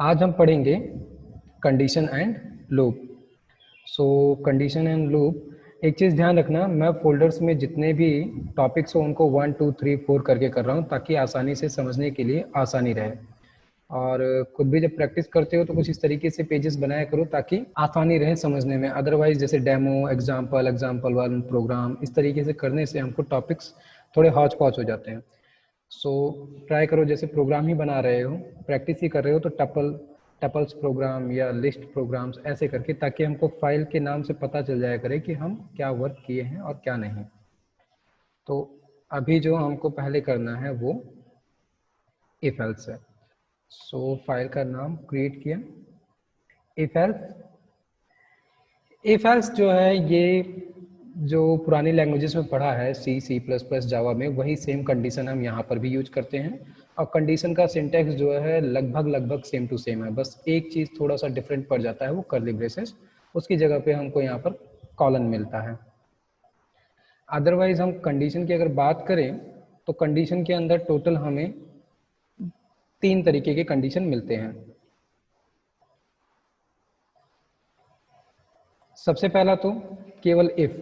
आज हम पढ़ेंगे condition and loop. So condition and loop, एक चीज़ ध्यान रखना, मैं फोल्डर्स में जितने भी टॉपिक्स हो उनको 1 2 3 4 करके कर रहा हूँ ताकि आसानी से समझने के लिए आसानी रहे। और खुद भी जब प्रैक्टिस करते हो तो कुछ इस तरीके से पेजेस बनाया करो ताकि आसानी रहे समझने में। अदरवाइज जैसे डेमो, एग्जाम्पल, एग्जाम्पल 1, प्रोग्राम, इस तरीके से करने से हमको टॉपिक्स थोड़े हौच पौच हो जाते हैं। सो ट्राई करो जैसे प्रोग्राम ही बना रहे हो, प्रैक्टिस ही कर रहे हो तो टपल्स प्रोग्राम या लिस्ट प्रोग्राम्स ऐसे करके, ताकि हमको फाइल के नाम से पता चल जाया करे कि हम क्या वर्क किए हैं और क्या नहीं। तो अभी जो हमको पहले करना है वो इफ एल्स है। सो फाइल का नाम क्रिएट किया, इफ एल्स जो है ये जो पुरानी लैंग्वेजेस में पढ़ा है C++, जावा में, वही सेम कंडीशन हम यहाँ पर भी यूज करते हैं। और कंडीशन का सिंटैक्स जो है लगभग सेम टू सेम है, बस एक चीज़ थोड़ा सा डिफरेंट पड़ जाता है, वो कर्ली ब्रेसेस, उसकी जगह पे हमको यहाँ पर कॉलन मिलता है। अदरवाइज हम कंडीशन की अगर बात करें तो कंडीशन के अंदर टोटल हमें 3 तरीके के कंडीशन मिलते हैं। सबसे पहला तो केवल इफ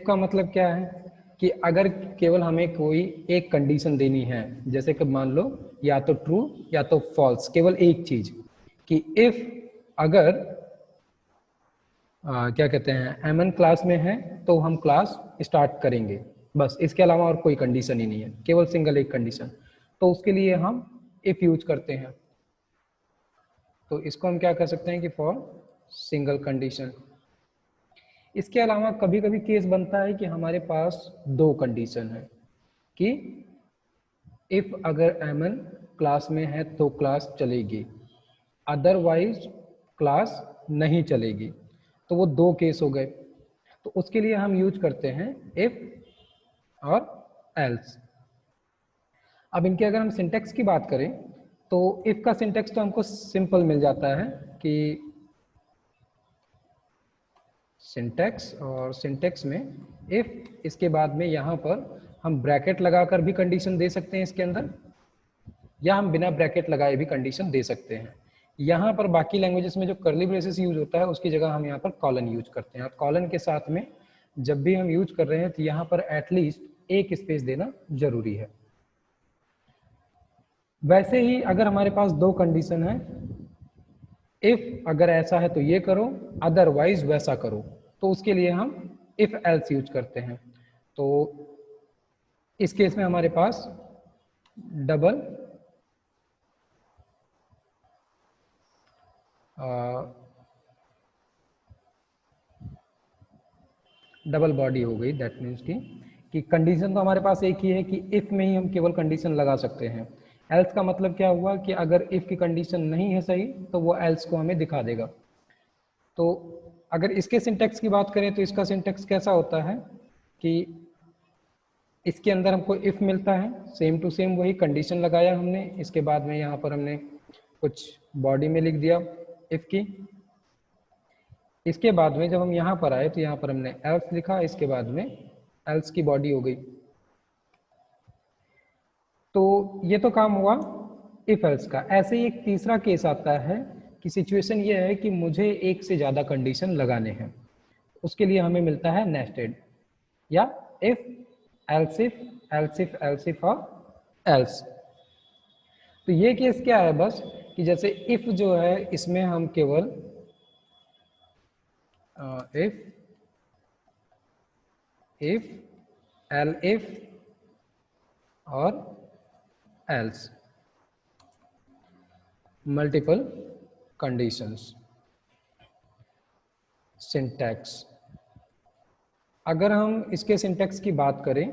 का मतलब क्या है कि अगर केवल हमें कोई एक कंडीशन देनी है, जैसे कि मान लो या तो ट्रू या तो फॉल्स, केवल एक चीज कि इफ अगर क्या कहते हैं एमएन क्लास में है तो हम क्लास स्टार्ट करेंगे, बस इसके अलावा और कोई कंडीशन ही नहीं है, केवल सिंगल एक कंडीशन। तो उसके लिए हम इफ यूज करते हैं। तो इसको हम क्या कह सकते हैं कि फॉर सिंगल कंडीशन। इसके अलावा कभी कभी केस बनता है कि हमारे पास 2 कंडीशन है कि इफ अगर एमएन क्लास में है तो क्लास चलेगी, अदरवाइज क्लास नहीं चलेगी। तो वो 2 केस हो गए। तो उसके लिए हम यूज करते हैं इफ और एल्स। अब इनके अगर हम सिंटेक्स की बात करें तो इफ का सिंटेक्स तो हमको सिंपल मिल जाता है कि सिंटेक्स, और सिंटेक्स में इफ, इसके बाद में यहाँ पर हम ब्रैकेट लगाकर भी कंडीशन दे सकते हैं इसके अंदर, या हम बिना ब्रैकेट लगाए भी कंडीशन दे सकते हैं। यहाँ पर बाकी लैंग्वेजेस में जो कर्ली ब्रेसेस यूज होता है उसकी जगह हम यहाँ पर कॉलन यूज करते हैं। और कॉलन के साथ में जब भी हम यूज कर रहे हैं तो यहाँ पर एटलीस्ट एक स्पेस देना जरूरी है। वैसे ही अगर हमारे पास 2 कंडीशन है, इफ अगर ऐसा है तो ये करो, अदरवाइज वैसा करो, तो उसके लिए हम इफ एल्स यूज करते हैं। तो इस केस में हमारे पास डबल बॉडी हो गई। दैट मीन्स कि कंडीशन तो हमारे पास एक ही है कि इफ में ही हम केवल कंडीशन लगा सकते हैं। एल्स का मतलब क्या हुआ कि अगर इफ की कंडीशन नहीं है सही तो वो एल्स को हमें दिखा देगा। तो अगर इसके सिंटेक्स की बात करें तो इसका सिंटेक्स कैसा होता है कि इसके अंदर हमको इफ मिलता है, सेम टू सेम वही कंडीशन लगाया हमने, इसके बाद में यहाँ पर हमने कुछ बॉडी में लिख दिया इफ की। इसके बाद में जब हम यहाँ पर आए तो यहाँ पर हमने एल्स लिखा, इसके बाद में एल्स की बॉडी हो गई। तो ये तो काम हुआ इफ एल्स का। ऐसे ही एक तीसरा केस आता है कि सिचुएशन ये है कि मुझे एक से ज़्यादा कंडीशन लगाने हैं, उसके लिए हमें मिलता है नेस्टेड या if else if else if else if और एल्स। तो ये केस क्या है बस कि जैसे इफ जो है इसमें हम केवल इफ एल इफ और एल्स, मल्टीपल कंडीशंस। सिंटैक्स, अगर हम इसके सिंटैक्स की बात करें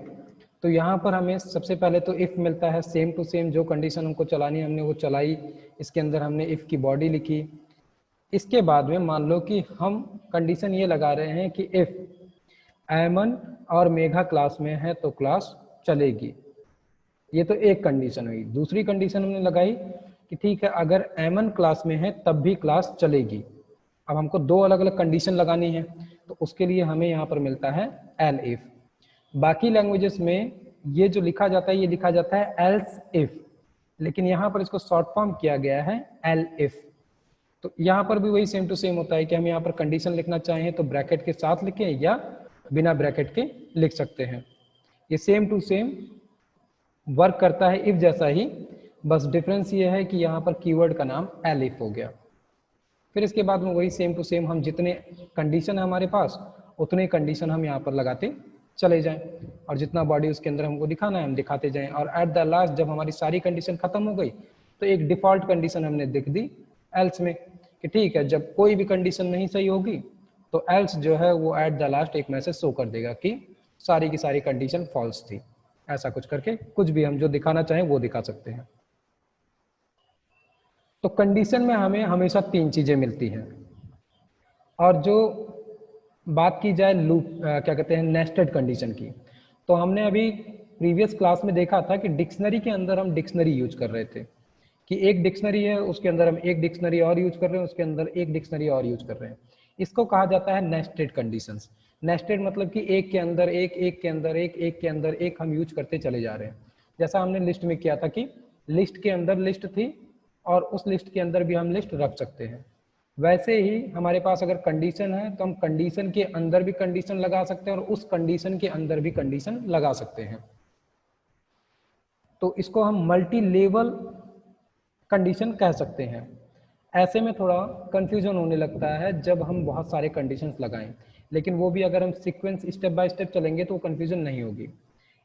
तो यहाँ पर हमें सबसे पहले तो इफ मिलता है, सेम टू सेम जो कंडीशन हमको चलानी हमने वो चलाई, इसके अंदर हमने इफ की बॉडी लिखी। इसके बाद में मान लो कि हम कंडीशन ये लगा रहे हैं कि इफ एमन और मेघा क्लास में है तो क्लास चलेगी, ये तो एक कंडीशन हुई। दूसरी कंडीशन हमने लगाई कि ठीक है अगर एमन क्लास में है तब भी क्लास चलेगी। अब हमको 2 अलग अलग कंडीशन लगानी है तो उसके लिए हमें यहाँ पर मिलता है एल इफ। बाकी लैंग्वेजेस में ये जो लिखा जाता है ये लिखा जाता है एल्स इफ, लेकिन यहाँ पर इसको शॉर्ट फॉर्म किया गया है एल इफ। तो यहाँ पर भी वही सेम टू सेम होता है कि हम यहाँ पर कंडीशन लिखना चाहें तो ब्रैकेट के साथ लिखें या बिना ब्रैकेट के लिख सकते हैं। ये सेम टू सेम वर्क करता है इफ जैसा ही, बस डिफरेंस ये है कि यहाँ पर कीवर्ड का नाम एल इफ हो गया। फिर इसके बाद में वही सेम टू सेम हम जितने कंडीशन है हमारे पास उतने कंडीशन हम यहाँ पर लगाते चले जाएं, और जितना बॉडी उसके अंदर हमको दिखाना है हम दिखाते जाएं, और एट द लास्ट जब हमारी सारी कंडीशन खत्म हो गई तो एक डिफॉल्ट कंडीशन हमने लिख दी एल्स में कि ठीक है, जब कोई भी कंडीशन नहीं सही होगी तो एल्स जो है वो एट द लास्ट एक मैसेज शो कर देगा कि सारी की सारी कंडीशन फॉल्स थी। ऐसा कुछ करके कुछ भी हम जो दिखाना चाहें वो दिखा सकते हैं। तो कंडीशन में हमें हमेशा 3 चीजें मिलती हैं। और जो बात की जाए लूप क्या कहते हैं नेस्टेड कंडीशन की, तो हमने अभी प्रीवियस क्लास में देखा था कि डिक्शनरी के अंदर हम डिक्शनरी यूज कर रहे थे कि एक डिक्शनरी है उसके अंदर हम एक डिक्शनरी और यूज कर रहे हैं, उसके अंदर एक डिक्शनरी और यूज कर रहे हैं। इसको कहा जाता है नेस्टेड कंडीशंस। नेस्टेड मतलब कि एक के अंदर एक, एक के अंदर एक, एक के अंदर एक हम यूज करते चले जा रहे हैं। जैसा हमने लिस्ट में किया था कि लिस्ट के अंदर लिस्ट थी और उस लिस्ट के अंदर भी हम लिस्ट रख सकते हैं। वैसे ही हमारे पास अगर कंडीशन है तो हम कंडीशन के अंदर भी कंडीशन लगा सकते हैं और उस कंडीशन के अंदर भी कंडीशन लगा सकते हैं। तो इसको हम मल्टी लेवल कंडीशन कह सकते हैं। ऐसे में थोड़ा कंफ्यूजन होने लगता है जब हम बहुत सारे कंडीशंस लगाएं, लेकिन वो भी अगर हम सीक्वेंस स्टेप बाय स्टेप चलेंगे तो कंफ्यूजन नहीं होगी।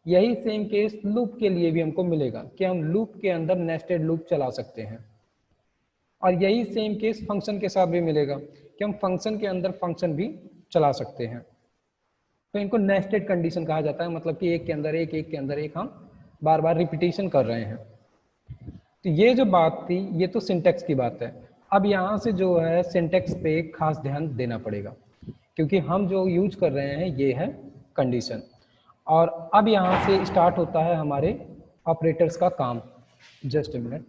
यही सेम केस लूप के लिए भी हमको मिलेगा कि हम लूप के अंदर नेस्टेड लूप चला सकते हैं, और यही सेम केस फंक्शन के साथ भी मिलेगा कि हम फंक्शन के अंदर फंक्शन भी चला सकते हैं। तो इनको नेस्टेड कंडीशन कहा जाता है, मतलब कि एक के अंदर एक, एक के अंदर एक हम बार बार रिपीटेशन कर रहे हैं। तो ये जो बात थी ये तो सिंटेक्स की बात है। अब यहाँ से जो है सिंटेक्स पे खास ध्यान देना पड़ेगा क्योंकि हम जो यूज कर रहे हैं ये है कंडीशन। और अब यहाँ से स्टार्ट होता है हमारे ऑपरेटर्स का काम। Just a minute.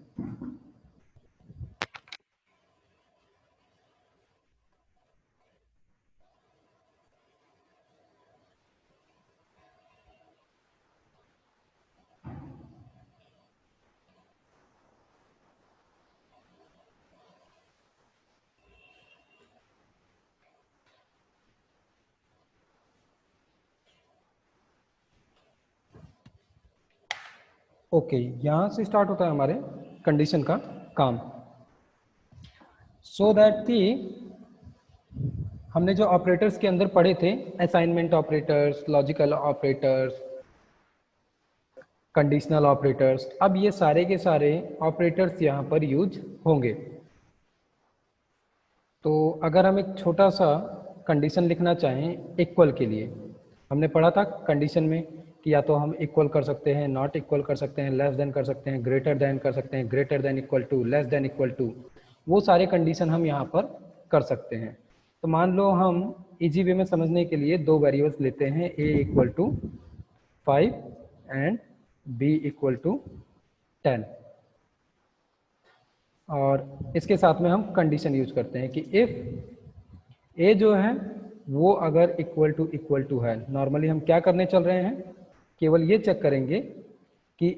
ओके, यहाँ से स्टार्ट होता है हमारे कंडीशन का काम। सो दैट कि हमने जो ऑपरेटर्स के अंदर पढ़े थे assignment operators, logical operators, conditional operators, अब ये सारे के सारे ऑपरेटर्स यहाँ पर यूज होंगे। तो अगर हम एक छोटा सा कंडीशन लिखना चाहें इक्वल के लिए, हमने पढ़ा था कंडीशन में कि या तो हम इक्वल कर सकते हैं, नॉट इक्वल कर सकते हैं, लेस देन कर सकते हैं, ग्रेटर देन कर सकते हैं, greater than equal to, less than equal to, वो सारे कंडीशन हम यहाँ पर कर सकते हैं। तो मान लो हम इजी वे में समझने के लिए दो वेरिएबल्स लेते हैं, a equal to 5 and b equal to 10, और इसके साथ में हम कंडीशन यूज करते हैं कि इफ a जो है वो अगर इक्वल टू है, नॉर्मली हम क्या करने चल रहे हैं, केवल ये चेक करेंगे कि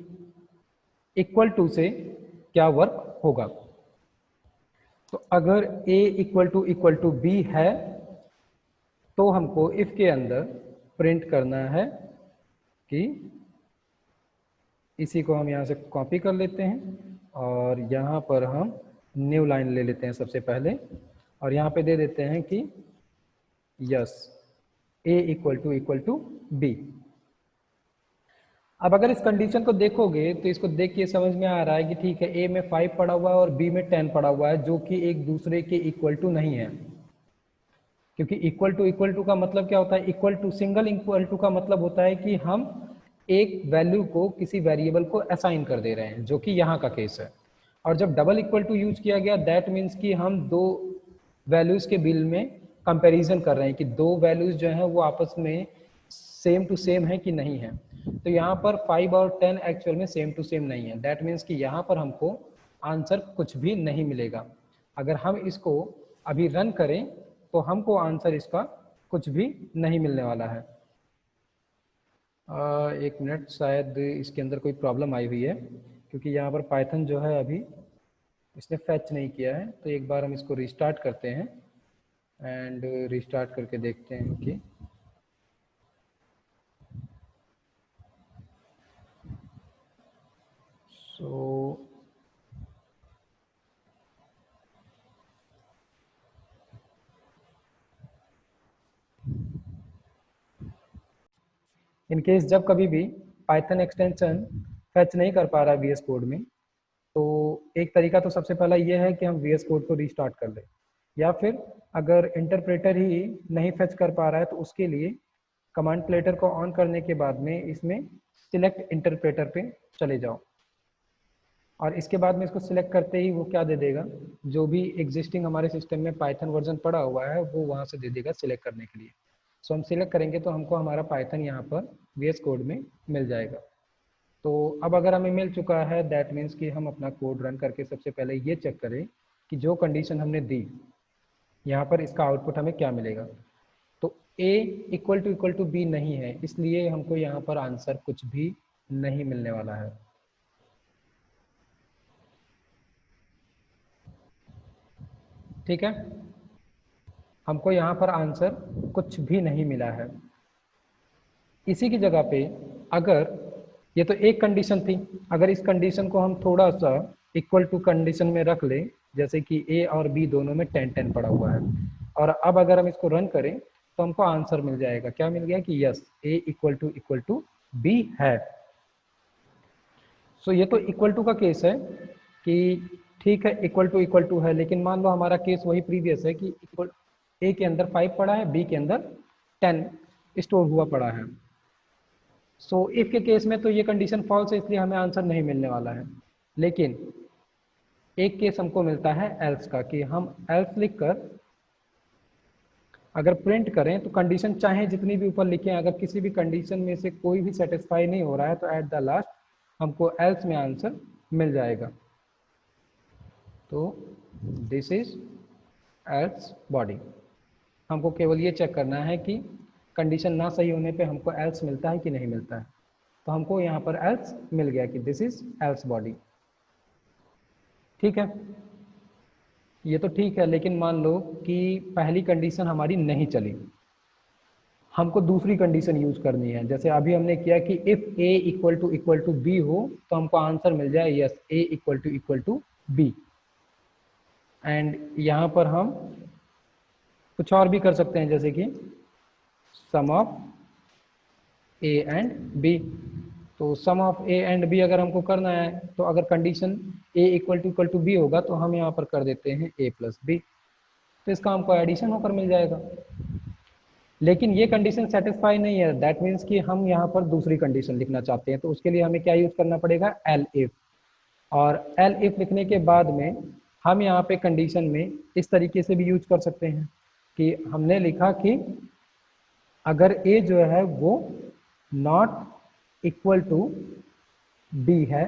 इक्वल टू से क्या वर्क होगा। तो अगर a इक्वल टू b है तो हमको इफ के अंदर प्रिंट करना है कि, इसी को हम यहाँ से कॉपी कर लेते हैं और यहाँ पर हम न्यू लाइन ले लेते हैं सबसे पहले, और यहाँ पे दे देते हैं कि yes a equal to b। अब अगर इस कंडीशन को देखोगे तो इसको देख के समझ में आ रहा है कि ठीक है, a में 5 पड़ा हुआ है और b में 10 पड़ा हुआ है, जो कि एक दूसरे के इक्वल टू नहीं है। क्योंकि इक्वल टू का मतलब क्या होता है, equal to, single equal to का मतलब होता है कि हम एक वैल्यू को किसी वेरिएबल को असाइन कर दे रहे हैं, जो कि यहाँ का केस है। और जब डबल इक्वल टू यूज किया गया दैट मीन्स कि हम दो वैल्यूज के बिल में कंपैरिजन कर रहे हैं कि दो वैल्यूज जो हैं वो आपस में सेम टू सेम है कि नहीं है। तो यहाँ पर 5 और 10 एक्चुअल में सेम टू सेम नहीं है। दैट मीन्स कि यहाँ पर हमको आंसर कुछ भी नहीं मिलेगा। अगर हम इसको अभी रन करें तो हमको आंसर इसका कुछ भी नहीं मिलने वाला है। एक मिनट, शायद इसके अंदर कोई प्रॉब्लम आई हुई है, क्योंकि यहाँ पर पाइथन जो है अभी इसने फैच नहीं किया है। तो एक बार हम इसको रिस्टार्ट करते हैं एंड रिस्टार्ट करके देखते हैं कि सो इन केस जब कभी भी पाइथन एक्सटेंशन फैच नहीं कर पा रहा है VS कोड में, तो एक तरीका तो सबसे पहला ये है कि हम VS कोड को रीस्टार्ट कर लें, या फिर अगर इंटरप्रेटर ही नहीं फेच कर पा रहा है तो उसके लिए कमांड प्लेटर को ऑन करने के बाद में इसमें सिलेक्ट इंटरप्रेटर पे चले जाओ, और इसके बाद में इसको सिलेक्ट करते ही वो क्या दे देगा, जो भी एग्जिस्टिंग हमारे सिस्टम में पाइथन वर्जन पड़ा हुआ है वो वहाँ से दे देगा सिलेक्ट करने के लिए। सो हम सिलेक्ट करेंगे तो हमको हमारा पाइथन यहाँ पर VS कोड में मिल जाएगा। तो अब अगर हमें मिल चुका है, दैट मीन्स कि हम अपना कोड रन करके सबसे पहले ये चेक करें कि जो कंडीशन हमने दी यहाँ पर इसका आउटपुट हमें क्या मिलेगा। तो A इक्वल टू B नहीं है, इसलिए हमको यहाँ पर आंसर कुछ भी नहीं मिलने वाला है। ठीक है, हमको यहाँ पर आंसर कुछ भी नहीं मिला है। इसी की जगह पे अगर ये तो एक कंडीशन थी, अगर इस कंडीशन को हम थोड़ा सा इक्वल टू कंडीशन में रख लें, जैसे कि A और B दोनों में 10-10 पड़ा हुआ है, और अब अगर हम इसको रन करें तो हमको आंसर मिल जाएगा। क्या मिल गया कि yes A equal to B है। सो ये तो इक्वल टू का केस है कि ठीक है इक्वल टू है, लेकिन मान लो हमारा केस वही प्रीवियस है कि इक्वल A के अंदर 5 पड़ा है, B के अंदर 10 स्टोर हुआ पड़ा है। सो इफ के केस में तो ये कंडीशन फॉल्स है, इसलिए हमें आंसर नहीं मिलने वाला है। लेकिन एक केस हमको मिलता है एल्स का, कि हम एल्स लिखकर अगर प्रिंट करें तो कंडीशन चाहे जितनी भी ऊपर लिखें, अगर किसी भी कंडीशन में से कोई भी सेटिस्फाई नहीं हो रहा है तो एट द लास्ट हमको एल्स में आंसर मिल जाएगा। तो दिस इज एल्स बॉडी। हमको केवल ये चेक करना है कि कंडीशन ना सही होने पे हमको एल्स मिलता है कि नहीं मिलता है। तो हमको यहाँ पर एल्स मिल गया कि दिस इज एल्स बॉडी। ठीक है, ये तो ठीक है, लेकिन मान लो कि पहली कंडीशन हमारी नहीं चली, हमको दूसरी कंडीशन यूज करनी है। जैसे अभी हमने किया कि if A equal to B हो तो हमको आंसर मिल जाए yes A equal to B। And यहाँ पर हम कुछ और भी कर सकते हैं, जैसे कि sum of A and B। तो sum of A and B अगर हमको करना है तो अगर condition A equal to B होगा तो हम यहाँ पर कर देते हैं A प्लस B, तो इसका हमको एडिशन होकर मिल जाएगा। लेकिन ये कंडीशन सेटिस्फाई नहीं है, दैट मीन्स कि हम यहाँ पर दूसरी कंडीशन लिखना चाहते हैं, तो उसके लिए हमें क्या यूज करना पड़ेगा, एल इफ। और एल इफ लिखने के बाद में हम यहाँ पे कंडीशन में इस तरीके से भी यूज कर सकते हैं कि हमने लिखा कि अगर ए जो है वो नॉट इक्वल टू बी है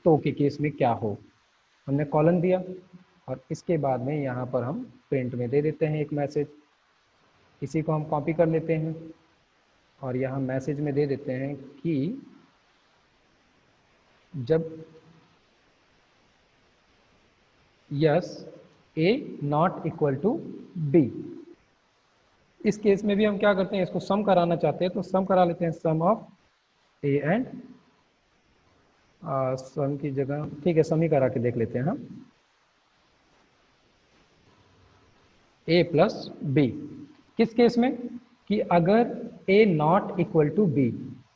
तो के केस में क्या हो, हमने कॉलन दिया और इसके बाद में यहाँ पर हम प्रिंट में दे देते हैं एक मैसेज। इसी को हम कॉपी कर लेते हैं और यहाँ मैसेज में दे देते हैं कि जब yes A not equal to B. इस केस में भी हम क्या करते हैं, इसको सम कराना चाहते हैं तो सम करा लेते हैं, सम ऑफ ए एंड सम की जगह ठीक है सम ही करा के देख लेते हैं हम, ए प्लस बी। किस केस में कि अगर a not equal to B,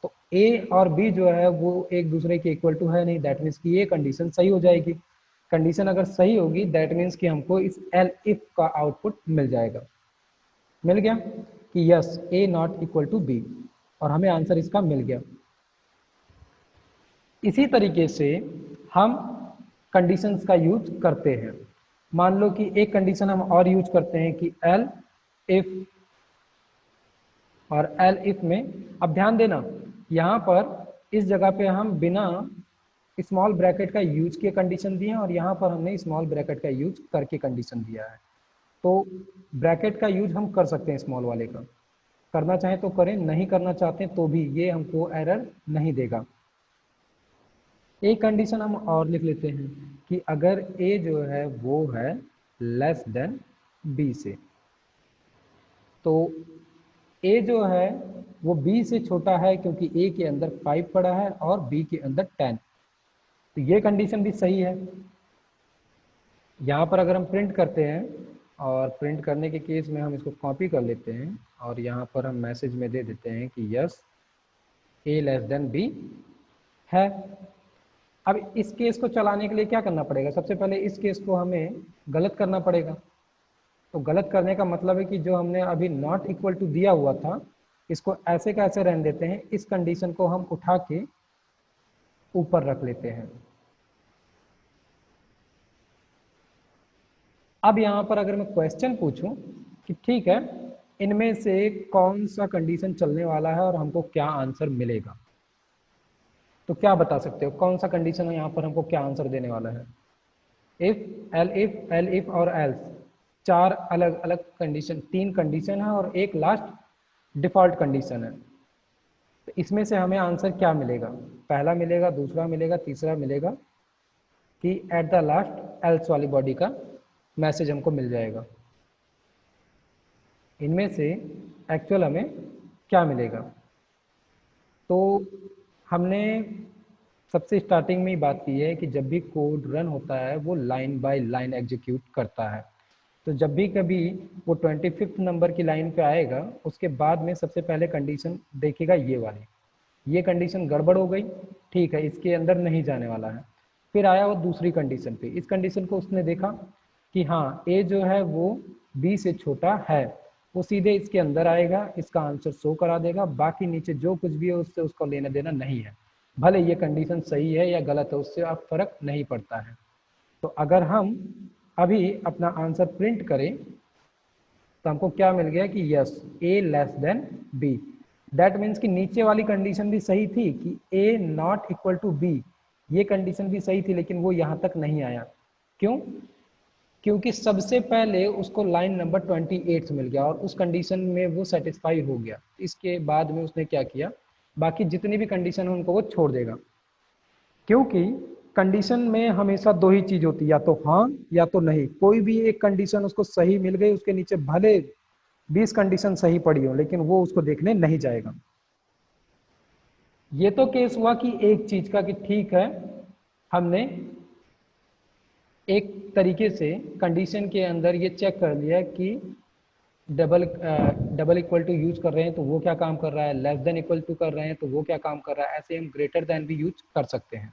तो a और b जो है वो एक दूसरे के इक्वल टू है नहीं, दैट मीन्स कि ये कंडीशन सही हो जाएगी। कंडीशन अगर सही होगी दैट मीन्स कि हमको इस एल इफ का आउटपुट मिल जाएगा। मिल गया कि yes a not equal to B, और हमें आंसर इसका मिल गया। इसी तरीके से हम कंडीशंस का यूज करते हैं। मान लो कि एक कंडीशन हम और यूज करते हैं कि एल इफ, और एल इफ में अब ध्यान देना यहाँ पर इस जगह पे हम बिना स्मॉल ब्रैकेट का यूज किए कंडीशन दिए हैं और यहाँ पर हमने स्मॉल ब्रैकेट का यूज करके कंडीशन दिया है। तो ब्रैकेट का यूज हम कर सकते हैं स्मॉल वाले का, करना चाहें तो करें, नहीं करना चाहते तो भी ये हमको एरर नहीं देगा। एक कंडीशन हम और लिख लेते हैं कि अगर ए जो है वो है लेस देन बी से, तो ए जो है वो बी से छोटा है क्योंकि ए के अंदर 5 पड़ा है और बी के अंदर 10, तो ये कंडीशन भी सही है। यहाँ पर अगर हम प्रिंट करते हैं और प्रिंट करने के केस में हम इसको कॉपी कर लेते हैं और यहाँ पर हम मैसेज में दे देते हैं कि yes A less than B है। अब इस केस को चलाने के लिए क्या करना पड़ेगा, सबसे पहले इस केस को हमें गलत करना पड़ेगा। तो गलत करने का मतलब है कि जो हमने अभी नॉट इक्वल टू दिया हुआ था इसको ऐसे कैसे रहने देते हैं, इस कंडीशन को हम उठा के ऊपर रख लेते हैं। अब यहाँ पर अगर मैं क्वेश्चन पूछूं कि ठीक है इनमें से कौन सा कंडीशन चलने वाला है और हमको क्या आंसर मिलेगा, तो क्या बता सकते हो कौन सा कंडीशन है यहाँ पर हमको क्या आंसर देने वाला है। एल इफ और एल्स, चार अलग अलग कंडीशन, 3 कंडीशन है और एक लास्ट डिफॉल्ट कंडीशन है। तो इसमें से हमें आंसर क्या मिलेगा, पहला मिलेगा, दूसरा मिलेगा, तीसरा मिलेगा कि एट द लास्ट एल्स वाली बॉडी का मैसेज हमको मिल जाएगा। इनमें से एक्चुअल हमें क्या मिलेगा, तो हमने सबसे स्टार्टिंग में ही बात की है कि जब भी कोड रन होता है वो लाइन बाय लाइन एग्जीक्यूट करता है। तो जब भी कभी वो 25th नंबर की लाइन पे आएगा उसके बाद में सबसे पहले कंडीशन देखेगा ये वाली, ये कंडीशन गड़बड़ हो गई, ठीक है इसके अंदर नहीं जाने वाला है। फिर आया वो दूसरी कंडीशन पे, इस कंडीशन को उसने देखा कि हाँ ए जो है वो बी से छोटा है, वो सीधे इसके अंदर आएगा, इसका आंसर शो करा देगा, बाकी नीचे जो कुछ भी है उससे उसको लेना देना नहीं है, भले ये कंडीशन सही है या गलत है उससे अब फर्क नहीं पड़ता है। तो अगर हम अभी अपना आंसर प्रिंट करें तो हमको क्या मिल गया कि yes A less than B, that means कि नीचे वाली कंडीशन भी सही थी कि A not equal to B, ये कंडीशन भी सही थी लेकिन वो यहाँ तक नहीं आया। क्यों, क्योंकि सबसे पहले उसको लाइन नंबर 28 मिल गया और उस कंडीशन में वो सेटिस्फाई हो गया, इसके बाद में उसने क्या किया, बाकी जितनी भी कंडीशन है उनको वो छोड़ देगा। क्योंकि कंडीशन में हमेशा दो ही चीज होती है, या तो हाँ या तो नहीं, कोई भी एक कंडीशन उसको सही मिल गई उसके नीचे भले 20 कंडीशन सही पड़ी हो लेकिन वो उसको देखने नहीं जाएगा। ये तो केस हुआ कि एक चीज का कि ठीक है हमने एक तरीके से कंडीशन के अंदर ये चेक कर लिया कि डबल इक्वल टू यूज कर रहे हैं तो वो क्या काम कर रहा है, लेस देन इक्वल टू कर रहे हैं तो वो क्या काम कर रहा है, ऐसे हम ग्रेटर देन भी यूज कर सकते हैं।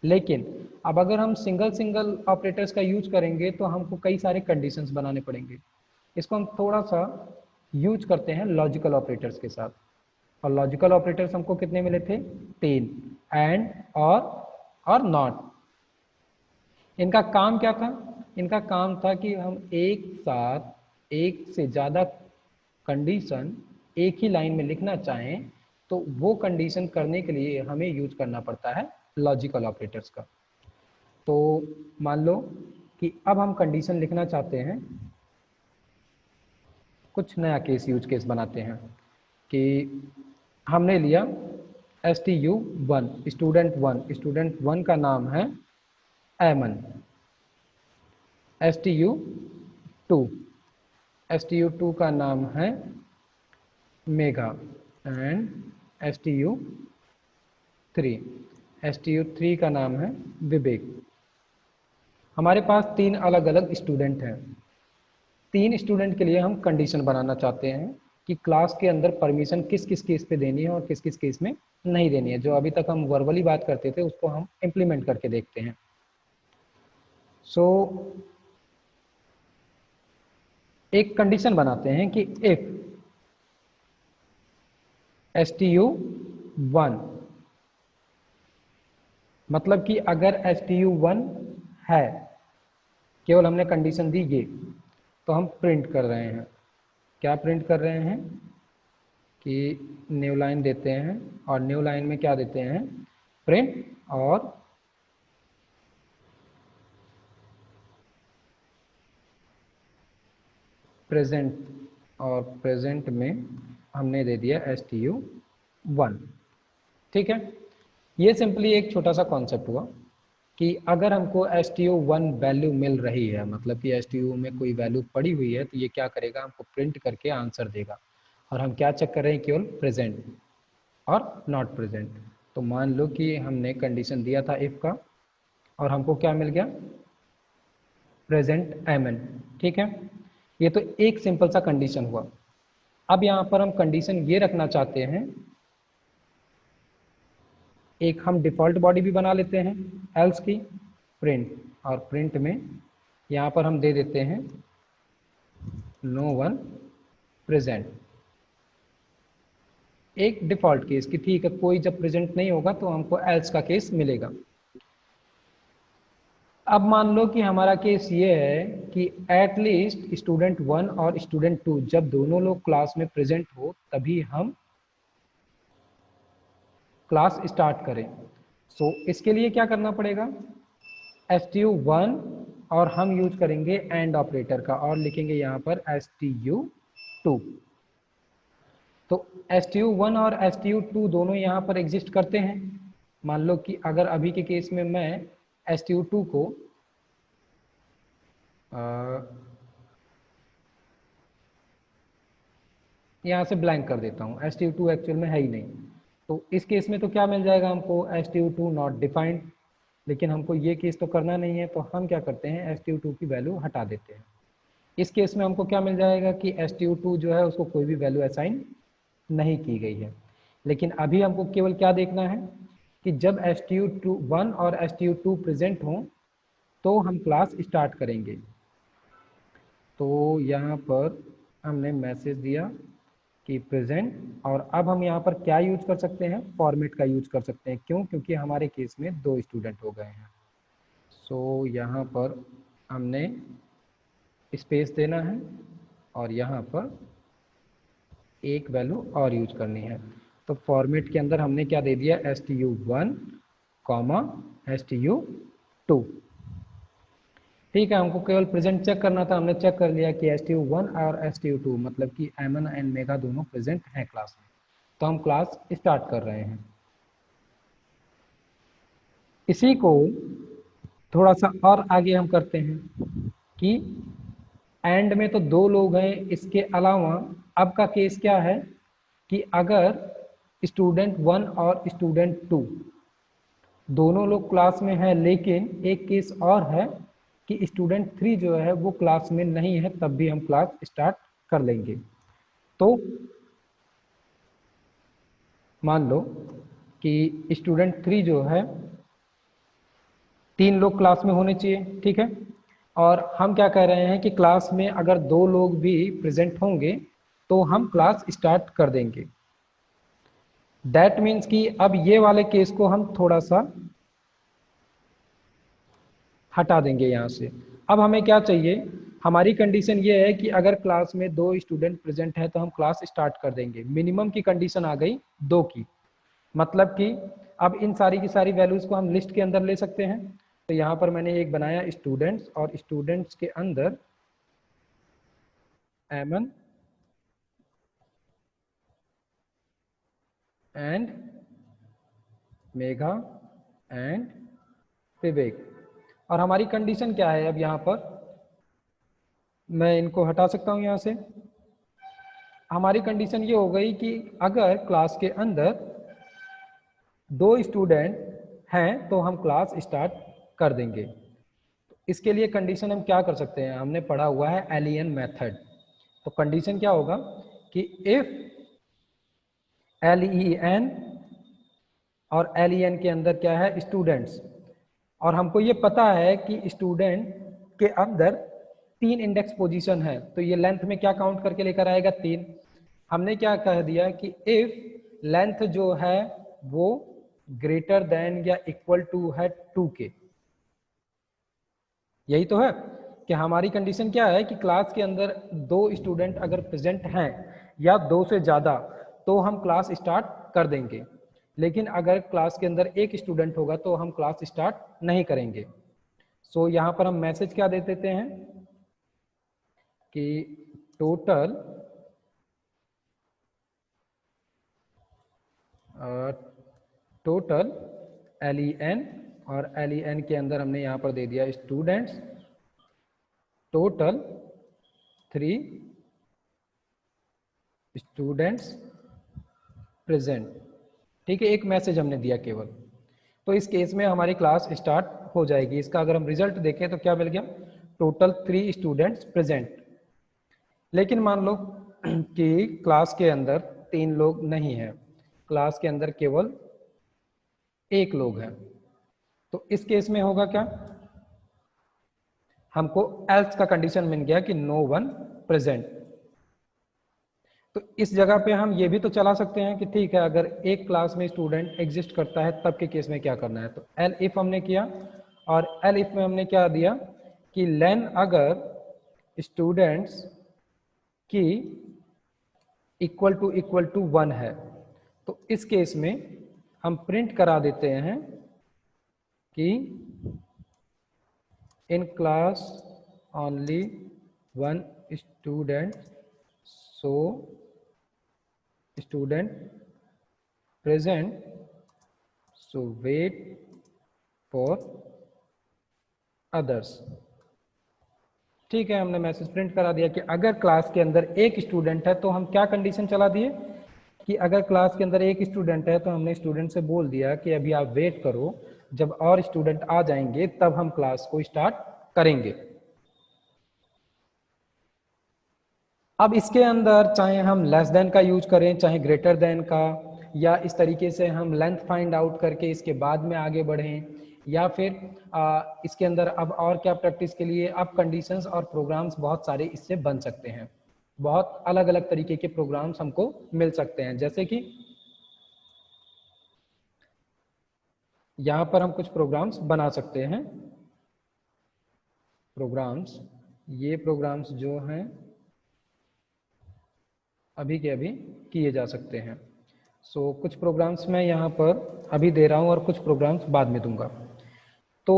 लेकिन अब अगर हम सिंगल सिंगल ऑपरेटर्स का यूज करेंगे तो हमको कई सारे कंडीशंस बनाने पड़ेंगे। इसको हम थोड़ा सा यूज करते हैं लॉजिकल ऑपरेटर्स के साथ, और लॉजिकल ऑपरेटर्स हमको कितने मिले थे, 3, एंड और नॉट। इनका काम क्या था, इनका काम था कि हम एक साथ एक से ज़्यादा कंडीशन एक ही लाइन में लिखना चाहें तो वो कंडीशन करने के लिए हमें यूज करना पड़ता है लॉजिकल ऑपरेटर्स का। तो मान लो कि अब हम कंडीशन लिखना चाहते हैं, कुछ नया केस यूज केस बनाते हैं कि हमने लिया STU1 स्टूडेंट 1 का नाम है एमन, STU2 STU2 का नाम है मेगा, एंड STU3 का नाम है विवेक। हमारे पास 3 अलग अलग स्टूडेंट हैं, 3 स्टूडेंट के लिए हम कंडीशन बनाना चाहते हैं कि क्लास के अंदर परमिशन किस किस केस पे देनी है और किस किस केस में नहीं देनी है। जो अभी तक हम वर्बली बात करते थे उसको हम इम्प्लीमेंट करके देखते हैं। सो एक कंडीशन बनाते हैं कि इफ STU1, मतलब कि अगर STU1 है, केवल हमने कंडीशन दी ये, तो हम प्रिंट कर रहे हैं, क्या प्रिंट कर रहे हैं कि न्यू लाइन देते हैं और न्यू लाइन में क्या देते हैं, प्रिंट और प्रेजेंट, और प्रेजेंट में हमने दे दिया STU1। ठीक है, ये सिंपली एक छोटा सा कॉन्सेप्ट हुआ कि अगर हमको STO1 वैल्यू मिल रही है, मतलब कि STO में कोई वैल्यू पड़ी हुई है, तो ये क्या करेगा, हमको प्रिंट करके आंसर देगा। और हम क्या चेक कर रहे हैं, केवल प्रेजेंट और नॉट प्रेजेंट। तो मान लो कि हमने कंडीशन दिया था इफ का, और हमको क्या मिल गया, प्रेजेंट MN। ठीक है, ये तो एक सिंपल सा कंडीशन हुआ। अब यहाँ पर हम कंडीशन ये रखना चाहते हैं, एक हम डिफ़ॉल्ट बॉडी भी बना लेते हैं एल्स की, प्रिंट। और प्रिंट में यहाँ पर हम दे देते हैं नो वन प्रेजेंट, एक डिफ़ॉल्ट केस कि ठीक है, कोई जब प्रेजेंट नहीं होगा तो हमको एल्स का केस मिलेगा। अब मान लो कि हमारा केस ये है कि एटलीस्ट स्टूडेंट 1 और स्टूडेंट 2 जब दोनों लोग क्लास में प्रेजेंट हो तभी हम क्लास स्टार्ट करें। सो इसके लिए क्या करना पड़ेगा, STU1 और हम यूज करेंगे एंड ऑपरेटर का और लिखेंगे यहाँ पर STU2। तो STU1 और STU2 दोनों यहाँ पर एग्जिस्ट करते हैं। मान लो कि अगर अभी के केस में मैं STU2 को यहाँ से ब्लैंक कर देता हूँ, STU2 एक्चुअल में है ही नहीं। तो इस केस में तो क्या मिल जाएगा हमको, STU2 नॉट डिफाइंड। लेकिन हमको ये केस तो करना नहीं है, तो हम क्या करते हैं, STU2 की वैल्यू हटा देते हैं। इस केस में हमको क्या मिल जाएगा कि STU2 जो है उसको कोई भी वैल्यू असाइन नहीं की गई है। लेकिन अभी हमको केवल क्या देखना है कि जब STU1 और STU2 प्रेजेंट हों तो हम क्लास स्टार्ट करेंगे। तो यहाँ पर हमने मैसेज दिया कि प्रेजेंट, और अब हम यहाँ पर क्या यूज कर सकते हैं, फॉर्मेट का यूज कर सकते हैं। क्यों, क्योंकि हमारे केस में 2 स्टूडेंट हो गए हैं। सो यहाँ पर हमने स्पेस देना है और यहाँ पर एक वैल्यू और यूज करनी है। तो फॉर्मेट के अंदर हमने क्या दे दिया, STU1 कॉमा STU2। ठीक है, हमको केवल प्रेजेंट चेक करना था, हमने चेक कर लिया कि STU1 और STU2 मतलब कि एमन एंड मेगा दोनों प्रेजेंट हैं क्लास में। तो हम क्लास स्टार्ट कर रहे हैं। इसी को थोड़ा सा और आगे हम करते हैं कि एंड में तो 2 लोग हैं, इसके अलावा अब का केस क्या है कि अगर स्टूडेंट 1 और स्टूडेंट 2 दोनों लोग क्लास में है, लेकिन एक केस और है कि स्टूडेंट 3 जो है वो क्लास में नहीं है, तब भी हम क्लास स्टार्ट कर लेंगे। तो मान लो कि स्टूडेंट 3 जो है, 3 लोग क्लास में होने चाहिए, ठीक है। और हम क्या कह रहे हैं कि क्लास में अगर 2 लोग भी प्रेजेंट होंगे तो हम क्लास स्टार्ट कर देंगे। दैट मीन्स कि अब ये वाले केस को हम थोड़ा सा हटा देंगे यहाँ से। अब हमें क्या चाहिए, हमारी कंडीशन ये है कि अगर क्लास में 2 स्टूडेंट प्रेजेंट है तो हम क्लास स्टार्ट कर देंगे। मिनिमम की कंडीशन आ गई 2 की, मतलब कि अब इन सारी की सारी वैल्यूज को हम लिस्ट के अंदर ले सकते हैं। तो यहाँ पर मैंने एक बनाया स्टूडेंट्स, और स्टूडेंट्स के अंदर एमन एंड मेघा एंड विवेक। और हमारी कंडीशन क्या है, अब यहाँ पर मैं इनको हटा सकता हूँ यहाँ से। हमारी कंडीशन ये हो गई कि अगर क्लास के अंदर 2 स्टूडेंट हैं तो हम क्लास स्टार्ट कर देंगे। इसके लिए कंडीशन हम क्या कर सकते हैं, हमने पढ़ा हुआ है एलियन मेथड। तो कंडीशन क्या होगा कि इफ LEN, और LEN के अंदर क्या है, स्टूडेंट्स। और हमको ये पता है कि स्टूडेंट के अंदर 3 इंडेक्स पोजीशन है, तो ये लेंथ में क्या काउंट करके लेकर आएगा, 3। हमने क्या कह दिया कि इफ लेंथ जो है वो ग्रेटर देन या इक्वल टू है 2 के। यही तो है कि हमारी कंडीशन क्या है कि क्लास के अंदर 2 स्टूडेंट अगर प्रेजेंट हैं या 2 से ज़्यादा तो हम क्लास स्टार्ट कर देंगे। लेकिन अगर क्लास के अंदर 1 स्टूडेंट होगा तो हम क्लास स्टार्ट नहीं करेंगे। सो यहाँ पर हम मैसेज क्या दे देते हैं कि टोटल टोटल LEN, और LEN के अंदर हमने यहाँ पर दे दिया स्टूडेंट्स, टोटल 3 स्टूडेंट्स प्रेजेंट। ठीक है, एक मैसेज हमने दिया केवल। तो इस केस में हमारी क्लास स्टार्ट हो जाएगी। इसका अगर हम रिजल्ट देखें तो क्या मिल गया, टोटल 3 स्टूडेंट्स प्रेजेंट। लेकिन मान लो कि क्लास के अंदर 3 लोग नहीं हैं, क्लास के अंदर केवल 1 लोग हैं, तो इस केस में होगा क्या, हमको एल्स का कंडीशन मिल गया कि नो वन प्रेजेंट। तो इस जगह पे हम ये भी तो चला सकते हैं कि ठीक है, अगर एक क्लास में स्टूडेंट एग्जिस्ट करता है तब के केस में क्या करना है। तो एल इफ हमने किया, और एल इफ में हमने क्या दिया कि लेन अगर स्टूडेंट्स की इक्वल टू 1 है, तो इस केस में हम प्रिंट करा देते हैं कि in class only 1 student, so student present, so wait for others. ठीक है, हमने मैसेज प्रिंट करा दिया कि अगर क्लास के अंदर एक स्टूडेंट है, तो हम क्या कंडीशन चला दिए कि अगर क्लास के अंदर एक स्टूडेंट है तो हमने स्टूडेंट से बोल दिया कि अभी आप वेट करो, जब और स्टूडेंट आ जाएंगे तब हम क्लास को स्टार्ट करेंगे। अब इसके अंदर चाहे हम लेस देन का यूज करें, चाहे ग्रेटर देन का, या इस तरीके से हम लेंथ फाइंड आउट करके इसके बाद में आगे बढ़ें, या फिर इसके अंदर अब और क्या प्रैक्टिस के लिए अब कंडीशंस और प्रोग्राम्स बहुत सारे इससे बन सकते हैं। बहुत अलग अलग तरीके के प्रोग्राम्स हमको मिल सकते हैं, जैसे कि यहाँ पर हम कुछ प्रोग्राम्स बना सकते हैं। प्रोग्राम्स, ये प्रोग्राम्स जो हैं अभी के अभी किए जा सकते हैं। सो कुछ प्रोग्राम्स मैं यहाँ पर अभी दे रहा हूँ और कुछ प्रोग्राम्स बाद में दूंगा। तो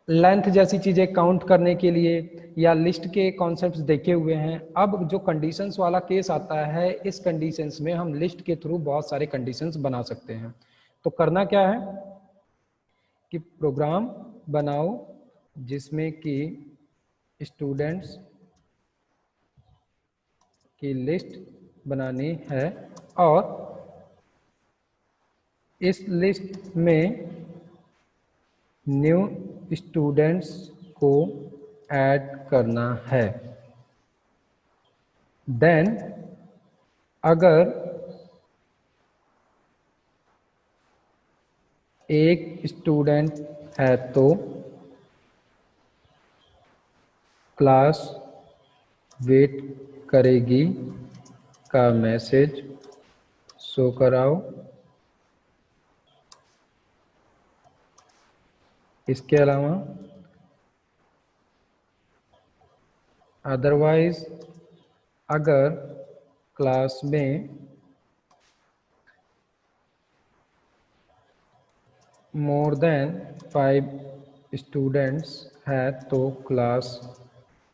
लेंथ जैसी चीज़ें काउंट करने के लिए या लिस्ट के कॉन्सेप्ट्स देखे हुए हैं। अब जो कंडीशंस वाला केस आता है, इस कंडीशंस में हम लिस्ट के थ्रू बहुत सारे कंडीशंस बना सकते हैं। तो करना क्या है कि प्रोग्राम बनाओ जिसमें कि स्टूडेंट्स की लिस्ट बनानी है, और इस लिस्ट में न्यू स्टूडेंट्स को ऐड करना है। देन अगर एक स्टूडेंट है तो क्लास वेट करेगी का मैसेज शो कराओ। इसके अलावा अदरवाइज अगर क्लास में मोर देन 5 स्टूडेंट्स है तो क्लास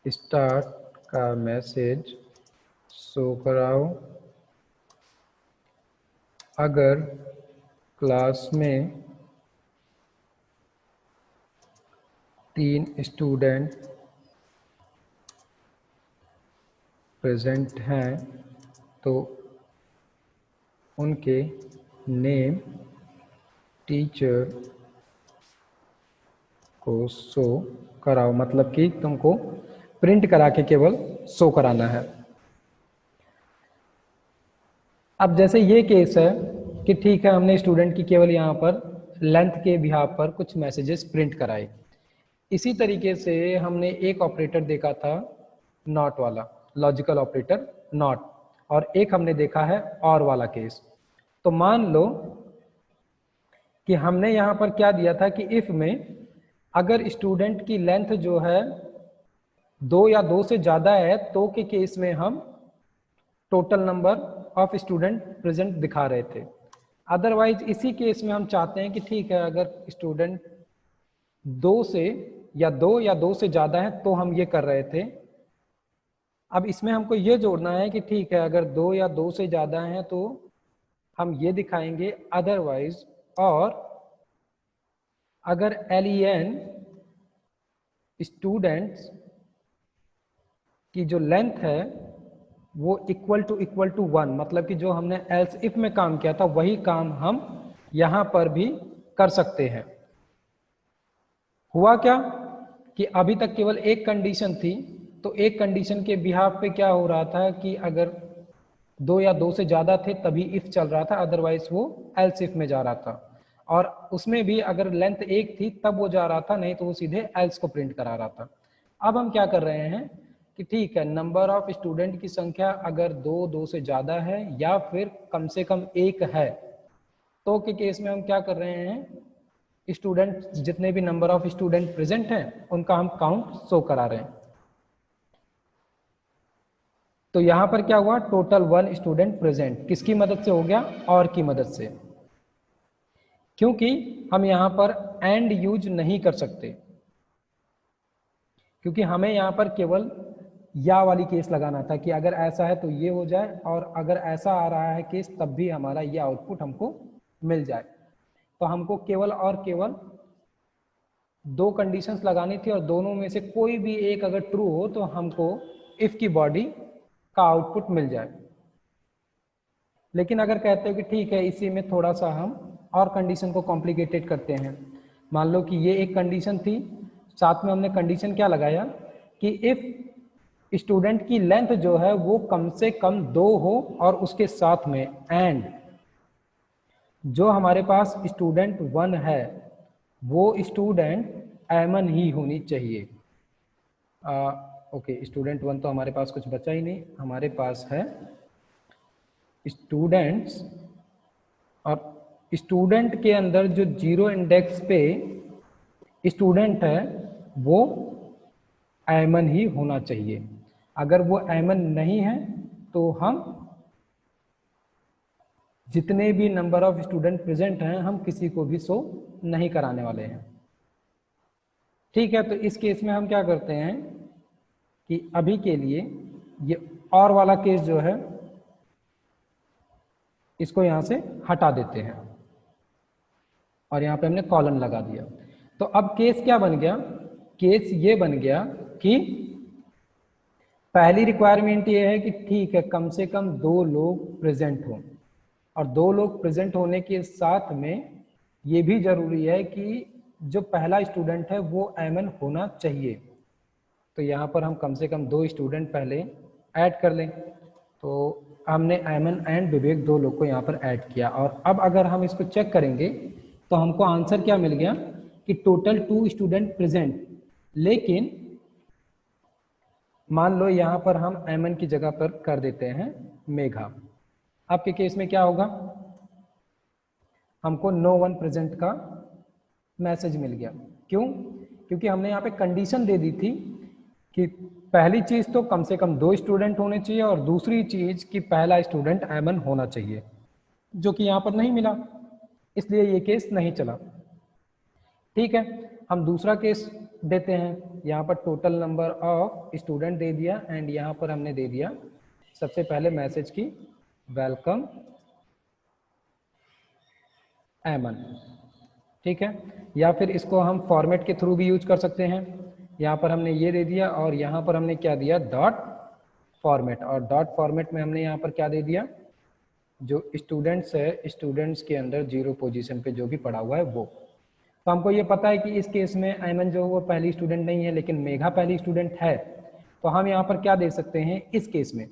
स्टार्ट का मैसेज शो कराओ। अगर क्लास में 3 स्टूडेंट प्रेजेंट हैं तो उनके नेम टीचर को शो कराओ, मतलब कि तुमको प्रिंट करा के केवल शो कराना है। अब जैसे ये केस है कि ठीक है, हमने स्टूडेंट की केवल यहाँ पर लेंथ के बिहाफ पर कुछ मैसेजेस प्रिंट कराए। इसी तरीके से हमने एक ऑपरेटर देखा था नॉट वाला, लॉजिकल ऑपरेटर नॉट, और एक हमने देखा है और वाला केस। तो मान लो कि हमने यहाँ पर क्या दिया था कि इफ में अगर स्टूडेंट की लेंथ जो है 2 या 2 से ज़्यादा है तो के केस में हम total number of student present दिखा रहे थे। अदरवाइज इसी केस में हम चाहते हैं कि ठीक है, अगर स्टूडेंट 2 या 2 से ज़्यादा है तो हम ये कर रहे थे। अब इसमें हमको ये जोड़ना है कि ठीक है, अगर 2 या 2 से ज़्यादा हैं तो हम ये दिखाएंगे, अदरवाइज और अगर LEN स्टूडेंट्स की जो लेंथ है वो इक्वल टू 1, मतलब कि जो हमने एल्स इफ में काम किया था वही काम हम यहां पर भी कर सकते हैं। हुआ क्या कि अभी तक केवल एक कंडीशन थी, तो एक कंडीशन के बिहाफ पे क्या हो रहा था कि अगर 2 या 2 से ज़्यादा थे तभी इफ चल रहा था, अदरवाइज वो एल्स इफ में जा रहा था। और उसमें भी अगर लेंथ 1 थी तब वो जा रहा था, नहीं तो वो सीधे एल्स को प्रिंट करा रहा था। अब हम क्या कर रहे हैं कि ठीक है, नंबर ऑफ स्टूडेंट की संख्या अगर 2 से ज़्यादा है या फिर कम से कम 1 है, तो के केस में हम क्या कर रहे हैं, स्टूडेंट जितने भी नंबर ऑफ स्टूडेंट प्रेजेंट हैं उनका हम काउंट शो करा रहे हैं। तो यहां पर क्या हुआ, टोटल 1 स्टूडेंट प्रेजेंट किसकी मदद से हो गया, और की मदद से, क्योंकि हम यहां पर एंड यूज नहीं कर सकते, क्योंकि हमें यहां पर केवल या वाली केस लगाना था कि अगर ऐसा है तो ये हो जाए, और अगर ऐसा आ रहा है केस तब भी हमारा ये आउटपुट हमको मिल जाए। तो हमको केवल और केवल 2 कंडीशंस लगानी थी, और दोनों में से कोई भी एक अगर ट्रू हो तो हमको इफ की बॉडी का आउटपुट मिल जाए। लेकिन अगर कहते हैं कि ठीक है इसी में थोड़ा सा हम और कंडीशन को कॉम्प्लिकेटेड करते हैं, मान लो कि ये एक कंडीशन थी, साथ में हमने कंडीशन क्या लगाया कि इफ स्टूडेंट की लेंथ जो है वो कम से कम 2 हो, और उसके साथ में एंड जो हमारे पास स्टूडेंट 1 है वो स्टूडेंट एमन ही होनी चाहिए। ओके, स्टूडेंट 1 तो हमारे पास कुछ बचा ही नहीं, हमारे पास है स्टूडेंट्स, और स्टूडेंट के अंदर जो 0 इंडेक्स पे स्टूडेंट है वो एमन ही होना चाहिए। अगर वो एमन नहीं है तो हम जितने भी नंबर ऑफ स्टूडेंट प्रेजेंट हैं हम किसी को भी शो नहीं कराने वाले हैं। ठीक है, तो इस केस में हम क्या करते हैं कि अभी के लिए ये और वाला केस जो है इसको यहां से हटा देते हैं, और यहां पे हमने कॉलन लगा दिया। तो अब केस क्या बन गया, केस ये बन गया कि पहली रिक्वायरमेंट ये है कि ठीक है कम से कम 2 लोग प्रेजेंट हों, और 2 लोग प्रेजेंट होने के साथ में ये भी जरूरी है कि जो पहला स्टूडेंट है वो एमन होना चाहिए। तो यहाँ पर हम कम से कम 2 स्टूडेंट पहले ऐड कर लें। तो हमने एमन एंड विवेक 2 लोग को यहाँ पर ऐड किया, और अब अगर हम इसको चेक करेंगे तो हमको आंसर क्या मिल गया कि टोटल 2 स्टूडेंट प्रेजेंट। लेकिन मान लो यहाँ पर हम एमन की जगह पर कर देते हैं मेघा, आपके केस में क्या होगा, हमको नो वन प्रेजेंट का मैसेज मिल गया। क्यों, क्योंकि हमने यहाँ पे कंडीशन दे दी थी कि पहली चीज तो कम से कम 2 स्टूडेंट होने चाहिए, और दूसरी चीज कि पहला स्टूडेंट एमन होना चाहिए, जो कि यहाँ पर नहीं मिला, इसलिए ये केस नहीं चला। ठीक है, हम दूसरा केस देते हैं, यहाँ पर total number of student they दिया, एंड यहाँ पर हमने दे दिया सबसे पहले मैसेज की वेलकम एमन। ठीक है, या फिर इसको हम फॉर्मेट के थ्रू भी यूज कर सकते हैं। यहाँ पर हमने ये दे दिया, और यहाँ पर हमने क्या दिया, डॉट फॉर्मेट, और डॉट फॉर्मेट में हमने यहाँ पर क्या दे दिया, जो स्टूडेंट्स है स्टूडेंट्स के अंदर 0 पोजीशन पे जो भी पड़ा हुआ है वो। तो हमको ये पता है कि इस केस में एमन जो वो पहली स्टूडेंट नहीं है, लेकिन मेघा पहली स्टूडेंट है। तो हम यहाँ पर क्या दे सकते हैं इस केस में,